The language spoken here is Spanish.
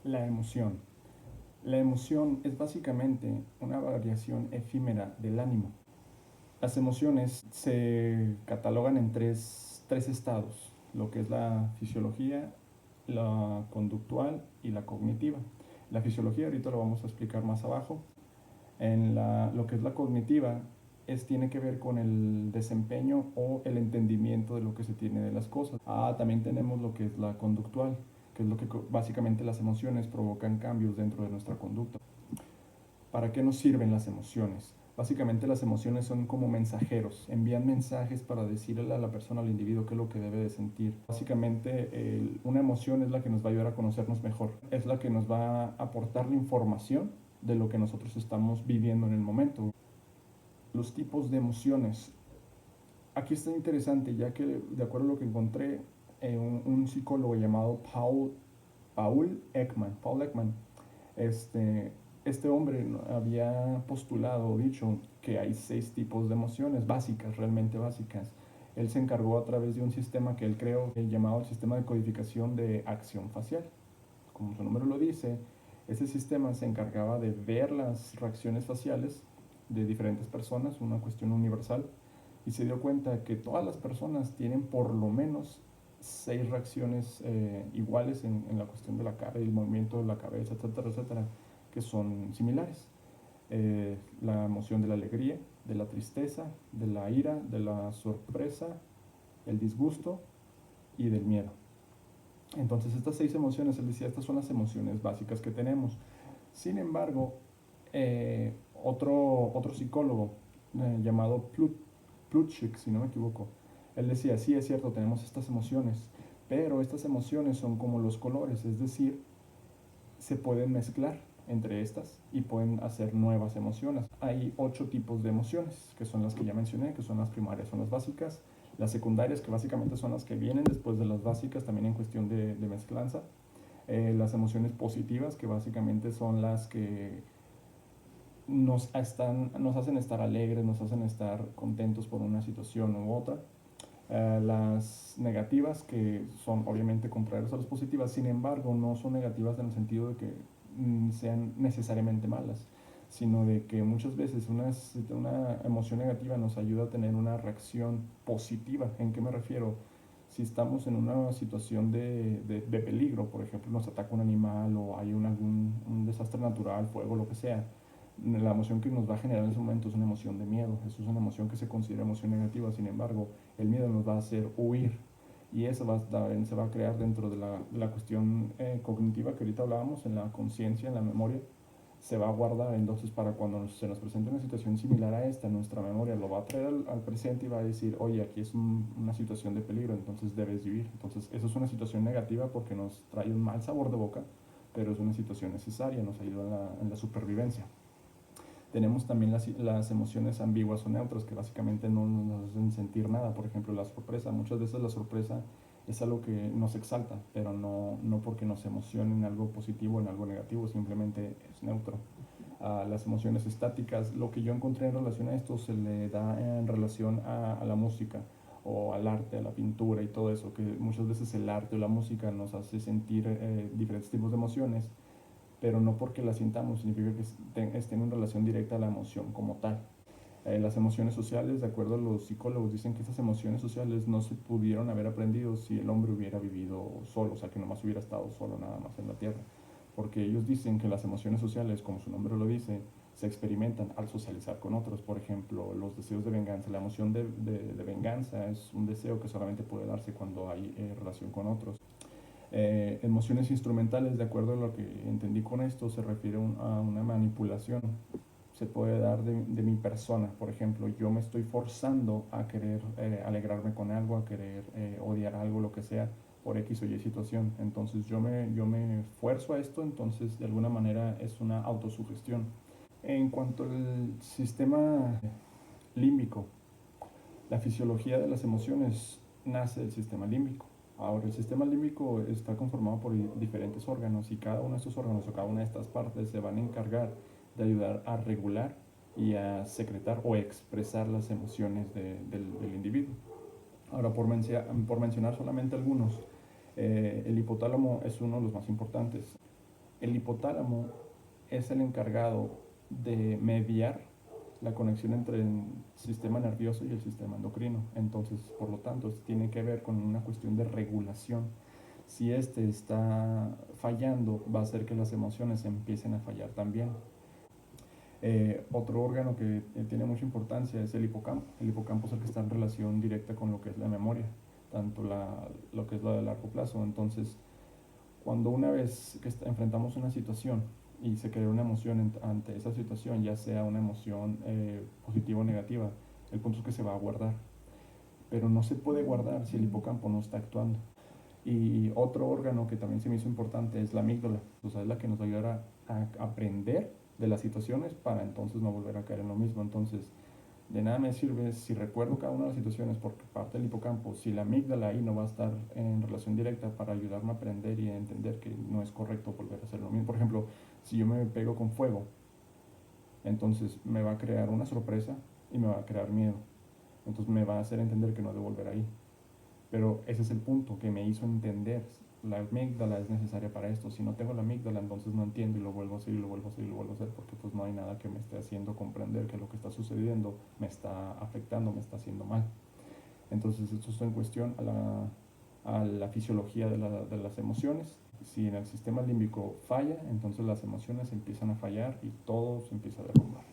La emoción. La emoción es básicamente una variación efímera del ánimo. Las emociones se catalogan en tres estados, lo que es la fisiología, la conductual y la cognitiva. La fisiología ahorita lo vamos a explicar más abajo. Lo que es la cognitiva tiene que ver con el desempeño o el entendimiento de lo que se tiene de las cosas. También tenemos lo que es la conductual, que es lo que básicamente las emociones provocan cambios dentro de nuestra conducta. ¿Para qué nos sirven las emociones? Básicamente las emociones son como mensajeros, envían mensajes para decirle a la persona, al individuo, qué es lo que debe de sentir. Básicamente una emoción es la que nos va a ayudar a conocernos mejor, es la que nos va a aportar la información de lo que nosotros estamos viviendo en el momento. Los tipos de emociones. Aquí está interesante, ya que de acuerdo a lo que encontré, un psicólogo llamado Paul Ekman, este, este hombre había postulado o dicho que hay 6 tipos de emociones básicas, realmente básicas. Él se encargó a través de un sistema que él creó, llamado el sistema de codificación de acción facial. Como su nombre lo dice, ese sistema se encargaba de ver las reacciones faciales de diferentes personas, una cuestión universal, y se dio cuenta que todas las personas tienen por lo menos 6 reacciones iguales en la cuestión de la cara y el movimiento de la cabeza, etcétera, etcétera, que son similares. La emoción de la alegría, de la tristeza, de la ira, de la sorpresa, el disgusto y del miedo. Entonces estas 6 emociones, él decía, estas son las emociones básicas que tenemos. Sin embargo, otro psicólogo llamado Plutchik, si no me equivoco, él decía, sí, es cierto, tenemos estas emociones, pero estas emociones son como los colores, es decir, se pueden mezclar entre estas y pueden hacer nuevas emociones. Hay 8 tipos de emociones, que son las que ya mencioné, que son las primarias, son las básicas, las secundarias, que básicamente son las que vienen después de las básicas, también en cuestión de mezclanza, las emociones positivas, que básicamente son las que nos hacen estar alegres, nos hacen estar contentos por una situación u otra. Las negativas, que son obviamente contrarias a las positivas, sin embargo no son negativas en el sentido de que sean necesariamente malas, sino de que muchas veces una emoción negativa nos ayuda a tener una reacción positiva. ¿En qué me refiero? Si estamos en una situación de peligro, por ejemplo, nos ataca un animal o hay un desastre natural, fuego, lo que sea, la emoción que nos va a generar en ese momento es una emoción de miedo. Eso es una emoción que se considera emoción negativa. Sin embargo, el miedo nos va a hacer huir, y eso se va a crear dentro de la cuestión cognitiva que ahorita hablábamos, en la conciencia, en la memoria. Se va a guardar, entonces para cuando se nos presente una situación similar a esta, nuestra memoria lo va a traer al presente y va a decir, oye, aquí es una situación de peligro, entonces debes de huir. Entonces eso es una situación negativa porque nos trae un mal sabor de boca, pero es una situación necesaria, nos ayuda en la supervivencia. Tenemos también las emociones ambiguas o neutras, que básicamente no nos hacen sentir nada. Por ejemplo, la sorpresa. Muchas veces la sorpresa es algo que nos exalta, pero no porque nos emocione en algo positivo o en algo negativo, simplemente es neutro. Las emociones estáticas, lo que yo encontré en relación a esto se le da en relación a la música o al arte, a la pintura y todo eso, que muchas veces el arte o la música nos hace sentir diferentes tipos de emociones, pero no porque la sintamos significa que estén en relación directa a la emoción como tal. Las emociones sociales, de acuerdo a los psicólogos, dicen que estas emociones sociales no se pudieron haber aprendido si el hombre hubiera vivido solo, o sea, que nomás hubiera estado solo nada más en la tierra. Porque ellos dicen que las emociones sociales, como su nombre lo dice, se experimentan al socializar con otros. Por ejemplo, los deseos de venganza. La emoción de venganza es un deseo que solamente puede darse cuando hay relación con otros. Emociones instrumentales, de acuerdo a lo que entendí con esto, se refiere a una manipulación. Se puede dar de mi persona. Por ejemplo, yo me estoy forzando a querer alegrarme con algo, a querer odiar algo, lo que sea, por X o Y situación. Entonces yo me esfuerzo a esto, entonces de alguna manera es una autosugestión. En cuanto al sistema límbico, la fisiología de las emociones nace del sistema límbico. Ahora, el sistema límbico está conformado por diferentes órganos, y cada uno de estos órganos o cada una de estas partes se van a encargar de ayudar a regular y a secretar o expresar las emociones del individuo. Ahora, por mencionar solamente algunos, el hipotálamo es uno de los más importantes. El hipotálamo es el encargado de mediar la conexión entre el sistema nervioso y el sistema endocrino. Entonces, por lo tanto, esto tiene que ver con una cuestión de regulación. Si este está fallando, va a hacer que las emociones empiecen a fallar también. Otro órgano que tiene mucha importancia es el hipocampo. El hipocampo es el que está en relación directa con lo que es la memoria, tanto lo que es la de largo plazo. Entonces, cuando una vez que enfrentamos una situación y se crea una emoción ante esa situación, ya sea una emoción positiva o negativa, el punto es que se va a guardar. Pero no se puede guardar si el hipocampo no está actuando. Y otro órgano que también se me hizo importante es la amígdala. O sea, es la que nos ayudará a aprender de las situaciones para entonces no volver a caer en lo mismo. Entonces, de nada me sirve si recuerdo cada una de las situaciones porque parte del hipocampo, si la amígdala ahí no va a estar en relación directa para ayudarme a aprender y a entender que no es correcto volver a hacer lo mismo. Por ejemplo, si yo me pego con fuego, entonces me va a crear una sorpresa y me va a crear miedo. Entonces me va a hacer entender que no debo volver ahí. Pero ese es el punto que me hizo entender. La amígdala es necesaria para esto. Si no tengo la amígdala, entonces no entiendo y lo vuelvo a hacer y lo vuelvo a hacer y lo vuelvo a hacer porque pues no hay nada que me esté haciendo comprender que lo que está sucediendo me está afectando, me está haciendo mal. Entonces esto está en cuestión a la fisiología de las emociones. Si en el sistema límbico falla, entonces las emociones empiezan a fallar y todo se empieza a derrumbar.